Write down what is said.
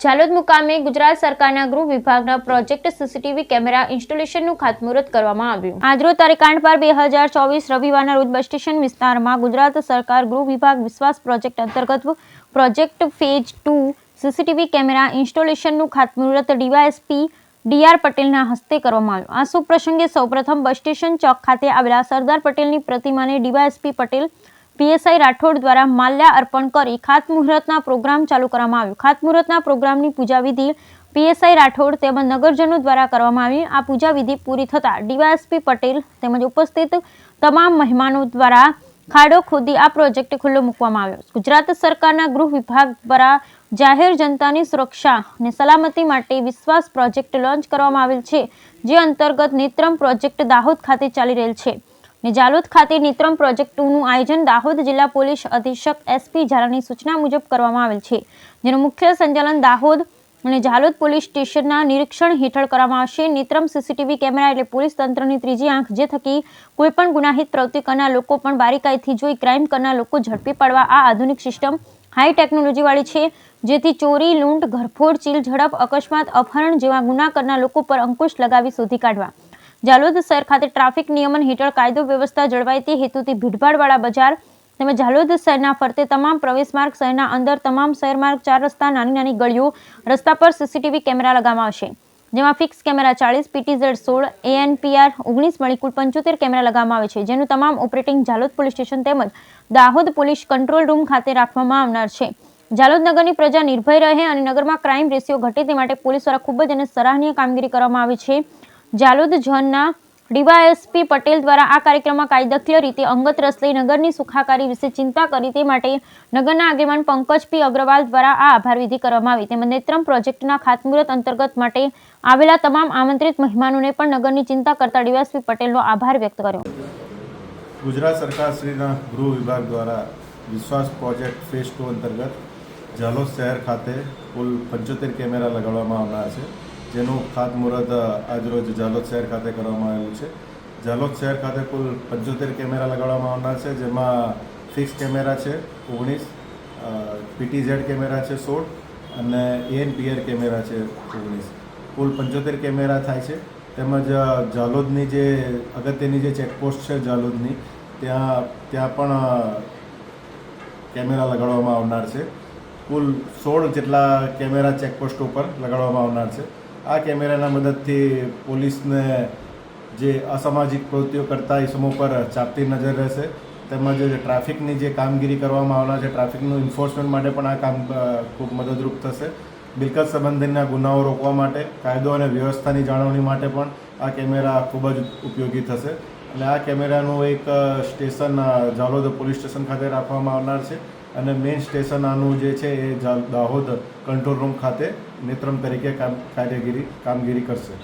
ઝાલોદ મુકામે ગુજરાત સરકારના ગૃહ વિભાગના પ્રોજેક્ટ સીસીટીવી કેમેરા ઇન્સ્ટોલેશનનું ખાતમુહૂર્ત કરવામાં આવ્યું। આજરોજ તારીખ 8 બાર 2024 રવિવારના રોજ બસ સ્ટેશન વિસ્તારમાં ગુજરાત સરકાર ગૃહ વિભાગ વિશ્વાસ પ્રોજેક્ટ અંતર્ગત પ્રોજેક્ટ ફેઝ 2 સીસીટીવી કેમેરા ઇન્સ્ટોલેશનનું ખાતમુહૂર્ત ડીવાયએસપી ડીઆર પટેલના હસ્તે કરવામાં આવ્યું। આ શુભ પ્રસંગે સૌપ્રથમ બસ સ્ટેશન ચોક ખાતે આવેલા સરદાર પટેલની પ્રતિમાને ડીવાયએસપી પટેલ પીએસઆઈ રાઠોડ દ્વારા માલ્યા અર્પણ કરી ખાતમુહૂર્તના પ્રોગ્રામ ચાલુ કરવામાં આવ્યો। ખાતમુહૂર્તના પ્રોગ્રામની પૂજા વિધિ પીએસઆઈ રાઠોડ તેમજ નગરજનો દ્વારા કરવામાં આવી। આ પૂજા વિધિ પૂરી થતા ડીવાયએસપી પટેલ તેમજ ઉપસ્થિત તમામ મહેમાનો દ્વારા ખાડો ખોદી આ પ્રોજેક્ટ ખુલ્લો મૂકવામાં આવ્યો। ગુજરાત સરકારના ગૃહ વિભાગ દ્વારા જાહેર જનતાની સુરક્ષા અને સલામતી માટે વિશ્વાસ પ્રોજેક્ટ લોન્ચ કરવામાં આવેલ છે, જે અંતર્ગત નેત્રમ પ્રોજેક્ટ દાહોદ ખાતે ચાલી રહેલ છે। ઝાલોદ ખાતે નેત્રમ પ્રોજેક્ટનું આયોજન દાહોદ જિલ્લા પોલીસ અધિક્ષક એસપી ઝાલાની સૂચના મુજબ કરવામાં આવેલ છે, જેનું મુખ્ય સંચાલન દાહોદ અને ઝાલોદ પોલીસ સ્ટેશનના નિરીક્ષણ હેઠળ કરવામાં આવશે। નેત્રમ સીસીટીવી કેમેરા એટલે પોલીસ તંત્રની ત્રીજી આંખ, જે થકી કોઈપણ ગુનાહિત પ્રવૃત્તિ કરનાર લોકો પણ બારીકાઈથી જોઈ ક્રાઇમ કરનાર લોકો ઝડપી પાડવા આ આધુનિક સિસ્ટમ હાઈ ટેકનોલોજી વાળી છે, જેથી ચોરી, લૂંટ, ઘરફોડ, ચીલ ઝડપ, અકસ્માત, અપહરણ જેવા ગુના કરનાર લોકો પર અંકુશ લગાવી શોધી કાઢવા। ઝાલોદ શહેર ખાતે ટ્રાફિક નિયમન હેઠળ કાયદો વ્યવસ્થા જળવાય તે હેતુથી ભીડભાડવાળા બજાર તેમજ ઝાલોદ શહેરના ફરતે તમામ પ્રવેશ માર્ગ, શહેરના અંદર તમામ શહેર માર્ગ, 4 રસ્તા, નાની નાની ગળીઓ, રસ્તા પર સીસીટીવી કેમેરા લગાવવામાં આવશે, જેમાં ફિક્સ કેમેરા 40, પીટીઝેડ 16, એએનપીઆર 19 મળી કુલ 75 કેમેરા લગાવવામાં આવે છે, જેનું તમામ ઓપરેટિંગ ઝાલોદ પોલીસ સ્ટેશન તેમજ દાહોદ પોલીસ કંટ્રોલ રૂમ ખાતે રાખવામાં આવનાર છે। ઝાલોદ નગરની પ્રજા નિર્ભય રહે અને નગરમાં ક્રાઇમ રેશિયો ઘટે તે માટે પોલીસ દ્વારા ખૂબ જ સરાહનીય કામગીરી કરવામાં આવે છે। ઝાલોદ ઝોનના ડીવાયએસપી પટેલ દ્વારા આ કાર્યક્રમમાં કાયદાકીય રીતે અંગત રસ લઈ નગરની સુખાકારી વિશે ચિંતા કરી તે માટે નગરના આગેવાન પંકજ પી અગ્રવાલ દ્વારા આ આભાર વિધિ કરવામાં આવી, તેમજ નેત્રમ પ્રોજેક્ટના ખાતમુહૂર્ત અંતર્ગત માટે આવેલા તમામ આમંત્રિત મહેમાનોને પણ નગરની ચિંતા કરતા ડીવાયએસપી પટેલનો આભાર વ્યક્ત કર્યો। ગુજરાત સરકાર શ્રીના ગૃહ વિભાગ દ્વારા વિશ્વાસ પ્રોજેક્ટ ફેઝ 2 અંતર્ગત ઝાલોદ શહેર ખાતે કુલ 75 કેમેરા લગાડવામાં આવનાર છે, જેનું ખાતમુહૂર્ત આજરોજ ઝાલોદ શહેર ખાતે કરવામાં આવેલું છે। ઝાલોદ શહેર ખાતે કુલ 75 કેમેરા લગાડવામાં આવનાર છે, જેમાં ફિક્સ કેમેરા છે 19, પીટીઝેડ કેમેરા છે 16 અને એએનપીઆર કેમેરા છે 19, કુલ 75 કેમેરા થાય છે। તેમજ ઝાલોદની જે અગત્યની જે ચેકપોસ્ટ છે ઝાલોદની ત્યાં પણ કેમેરા લગાડવામાં આવનાર છે। કુલ 16 જેટલા કેમેરા ચેકપોસ્ટ ઉપર લગાડવામાં આવનાર છે। આ કેમેરાના મદદથી પોલીસને જે અસામાજિક પ્રવૃત્તિઓ કરતા ઇસમો પર ચાંપતી નજર રહેશે, તેમજ ટ્રાફિકની જે કામગીરી કરવામાં આવનાર છે ટ્રાફિકનું એન્ફોર્સમેન્ટ માટે પણ આ કામ ખૂબ મદદરૂપ થશે। મિલકત સંબંધીના ગુનાઓ રોકવા માટે, કાયદો અને વ્યવસ્થાની જાળવણી માટે પણ આ કેમેરા ખૂબ જ ઉપયોગી થશે અને આ કેમેરાનું એક સ્ટેશન ઝાલોદ પોલીસ સ્ટેશન ખાતે રાખવામાં આવનાર છે અને મેઇન સ્ટેશન આનું જે છે એ દાહોદ કંટ્રોલ રૂમ ખાતે નેત્રમ તરીકે કામગીરી કરશે।